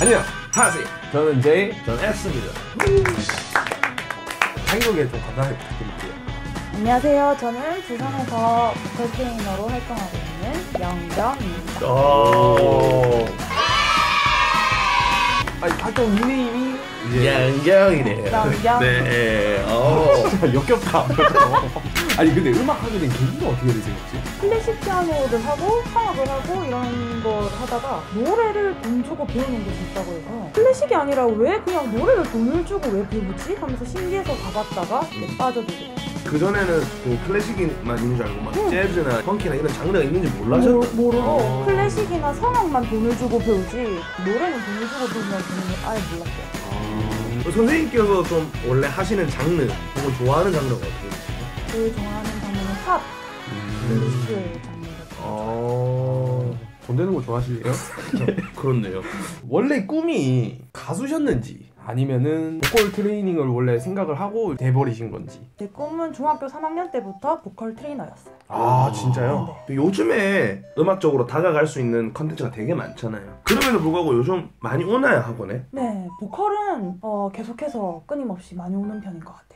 안녕하세요. 저는 제이, 저는 S입니다. 자기소개 좀 간단하게 부탁드릴게요. 안녕하세요. 저는 부산에서 보컬 트레이너로 활동하고 있는 영경입니다. 아니 활동 닉네임이 양경이네요. 양경. 네. 진짜 역겹다. 아니 근데 음악 하게 된 계기가 어떻게 되세요 혹시? 클래식 피아노를 하고 성악을 하고 이런 걸 하다가 노래를 돈 주고 배우는 게 있다고 해서 클래식이 아니라 왜 그냥 노래를 돈을 주고 왜 배우지? 하면서 신기해서 가봤다가 빠져들게 됐어요. 그전에는 그 클래식만 있는 줄 알고 막 재즈나 펑키나 이런 장르가 있는지 몰라셨던 모르고 클래식이나 성악만 돈을 주고 배우지 노래는 돈을 주고 배우면 저는 아예 몰랐어요. 선생님께서 좀 원래 하시는 장르 혹은 좋아하는 장르가 어떻게 되세요? 제일 좋아하는 장르는 팝, 뮤지컬 장르. 돈 되는 거 좋아하시네요? 그렇네요. 원래 꿈이 가수셨는지 아니면은 보컬 트레이닝을 원래 생각을 하고 돼버리신 건지. 제 꿈은 중학교 3학년 때부터 보컬 트레이너였어요. 아 진짜요? 요즘에 음악적으로 다가갈 수 있는 컨텐츠가 되게 많잖아요. 그럼에도 불구하고 요즘 많이 오나요, 학원에? 네, 보컬은 계속해서 끊임없이 많이 오는 편인 것 같아요.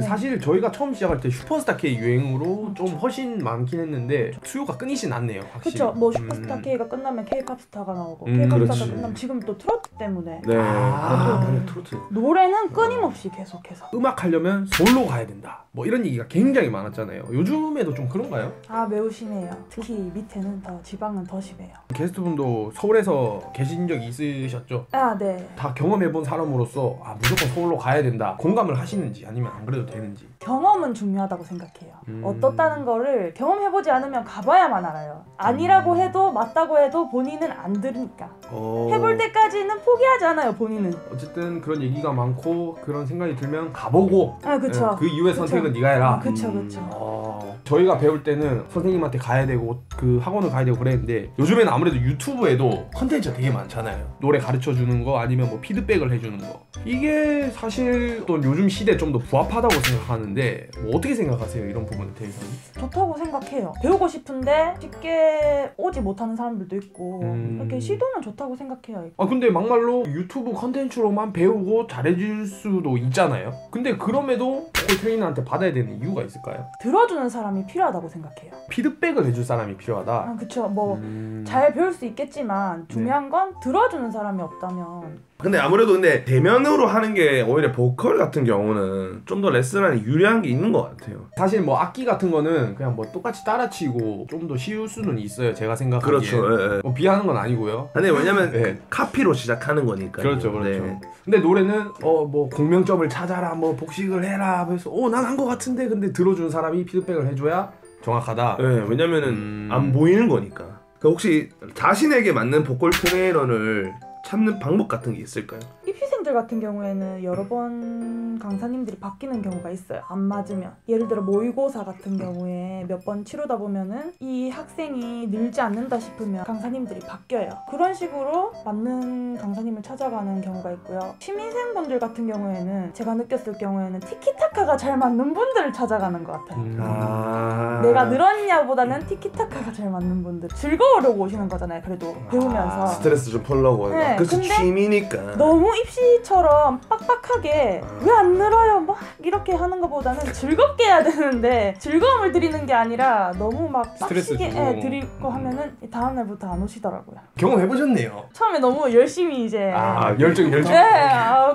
사실 저희가 처음 시작할 때 슈퍼스타 K 유행으로 좀 훨씬 많긴 했는데 수요가 끊이진 않네요 확실히. 그렇죠. 뭐 슈퍼스타 K가 끝나면 K-팝 스타가 나오고 K-팝 그렇지. 스타가 끝나면 지금 또 트로트 때문에 네. 아. 트로트. 노래는 끊임없이 계속해서. 음악 하려면 서울로 가야 된다 뭐 이런 얘기가 굉장히 많았잖아요. 요즘에도 좀 그런가요? 아, 매우 심해요. 특히 밑에는 더, 지방은 더 심해요. 게스트분도 서울에서 계신 적이 있으셨죠? 아, 네. 다 경험해본 사람으로서 무조건 서울로 가야 된다 공감을 하시는지 아니면 안 그래도 되는지. 경험은 중요하다고 생각해요. 어떻다는 거를 경험해보지 않으면 가봐야만 알아요. 아니라고 해도 맞다고 해도 본인은 안 들으니까. 해볼 때까지는 포기하지 않아요, 본인은. 어쨌든 그런 얘기가 많고 그런 생각이 들면 가보고 아, 그쵸. 그 이후의 그쵸. 선택은 네가 해라. 그쵸, 그쵸. 저희가 배울 때는 선생님한테 가야 되고 그 학원을 가야 되고 그랬는데 요즘에는 아무래도 유튜브에도 컨텐츠가 되게 많잖아요. 노래 가르쳐주는 거 아니면 뭐 피드백을 해주는 거. 이게 사실 또 요즘 시대에 좀 더 부합하다고 생각하는데 뭐 어떻게 생각하세요? 이런 부분에 대해서는? 좋다고 생각해요. 배우고 싶은데 쉽게 오지 못하는 사람들도 있고 이렇게 시도는 좋다고 생각해요. 근데 막말로 유튜브 컨텐츠로만 배우고 잘해줄 수도 있잖아요. 근데 그럼에도 보컬 트레이너한테 받아야 되는 이유가 있을까요? 들어주는 사람이 필요하다고 생각해요. 피드백을 해줄 사람이 필요하다. 그쵸. 뭐 잘 배울 수 있겠지만 중요한 건 들어주는 사람이 없다면. 근데 아무래도 근데 대면으로 하는 게 오히려 보컬 같은 경우는 좀 더 레슨하는 유리한 게 있는 것 같아요. 사실 뭐 악기 같은 거는 그냥 뭐 똑같이 따라치고 좀 더 쉬울 수는 있어요. 제가 생각하기에. 그렇죠. 예. 뭐 비하는 건 아니고요. 근데 왜냐면 네. 카피로 시작하는 거니까. 그렇죠. 근데 노래는 뭐 공명점을 찾아라, 뭐 복식을 해라 하면서 난 한 거 같은데 근데 들어주는 사람이 피드백을 해줘야 정확하다. 네, 왜냐면은 안 보이는 거니까. 혹시 자신에게 맞는 보컬 트레이너를 찾는 방법 같은 게 있을까요? 입시생들 같은 경우에는 여러 번 강사님들이 바뀌는 경우가 있어요. 안 맞으면. 예를 들어 모의고사 같은 경우에 몇 번 치르다 보면은 이 학생이 늘지 않는다 싶으면 강사님들이 바뀌어요. 그런 식으로 맞는 강사님을 찾아가는 경우가 있고요. 취미생분들 같은 경우에는 제가 느꼈을 경우에는 티키타카가 잘 맞는 분들을 찾아가는 것 같아요. 내가 늘었냐보다는 티키타카가 잘 맞는 분들. 즐거우려고 오시는 거잖아요. 그래도 배우면서. 스트레스 좀 풀려고. 네, 그래서 근데 취미니까. 너무 입시처럼 빡빡하게 왜 안 늘어요? 막 이렇게 하는 것보다는 즐겁게 해야 되는데 즐거움을 드리는 게 아니라 너무 막 스트레스 빡시게 주고. 드리고 하면은 다음날부터 안 오시더라고요. 경험해보셨네요. 처음에 너무 열심히 이제 열정. 네,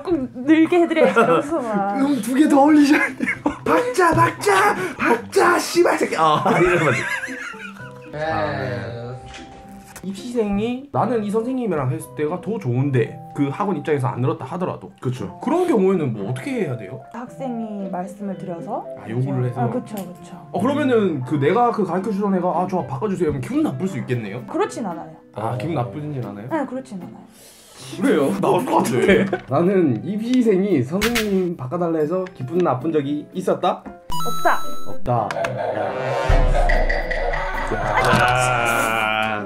꼭 늘게 해드려야지 이러면서 막 2개 더 올리셔야 돼요. 박자 씨발 새끼. 이러면 입시생이 나는 이 선생님이랑 했을 때가 더 좋은데 그 학원 입장에서 안 늘었다 하더라도 그렇죠. 그런 경우에는 뭐 어떻게 해야 돼요? 학생이 말씀을 드려서 요구를 해서? 그쵸. 그러면은 내가 가르쳐주던 애가 좋아 바꿔주세요 하면 기분 나쁠 수 있겠네요? 그렇진 않아요. 기분 나쁘진 않아요? 네, 그렇진 않아요. 그래요? 나올 것 같은데. 나는 입시생이 선생님 바꿔달라 해서 기분 나쁜 적이 있었다? 없다.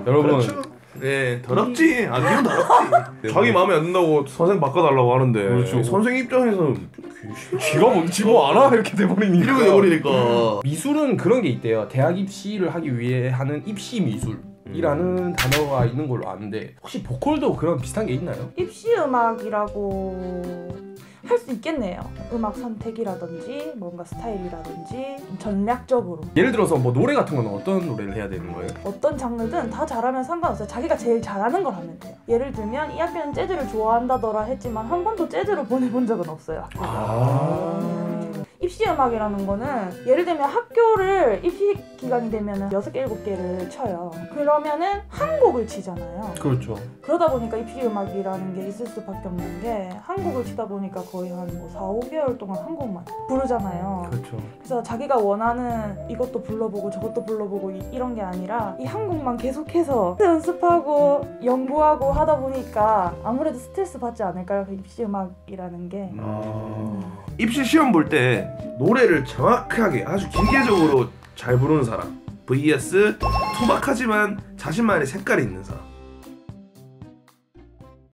여러분 그렇죠. 네, 더럽지. 기분 더럽지. 자기 마음에 안 든다고 선생 바꿔달라고 하는데. 그렇죠. 선생 입장에서 쥐가 뭔지 뭐 알아? 이렇게 돼버리니까. 이렇게 돼버리니까. 미술은 그런 게 있대요. 대학 입시를 하기 위해 하는 입시 미술. 이라는 단어가 있는 걸로 아는데 혹시 보컬도 그런 비슷한 게 있나요? 입시 음악이라고 할 수 있겠네요. 음악 선택이라든지 뭔가 스타일이라든지 전략적으로 예를 들어서 뭐 노래 같은 건 어떤 노래를 해야 되는 거예요? 어떤 장르든 다 잘하면 상관없어요. 자기가 제일 잘하는 걸 하면 돼요. 예를 들면 이 학교는 재즈를 좋아한다더라 했지만 한 번도 재즈를 보내본 적은 없어요. 입시 음악이라는 거는 예를 들면 학교를 입시 기간이 되면 6개, 7개를 쳐요. 그러면은 한 곡을 치잖아요. 그렇죠. 그러다 보니까 입시 음악이라는 게 있을 수밖에 없는 게 한 곡을 치다 보니까 거의 한 뭐 4, 5개월 동안 한 곡만 부르잖아요. 그렇죠. 그래서 자기가 원하는 이것도 불러보고 저것도 불러보고 이런 게 아니라 이 한 곡만 계속해서 연습하고 연구하고 하다 보니까 아무래도 스트레스 받지 않을까요? 그 입시 음악이라는 게. 입시 시험 볼 때 노래를 정확하게 아주 기계적으로 잘 부르는 사람 vs 투박하지만 자신만의 색깔이 있는 사람.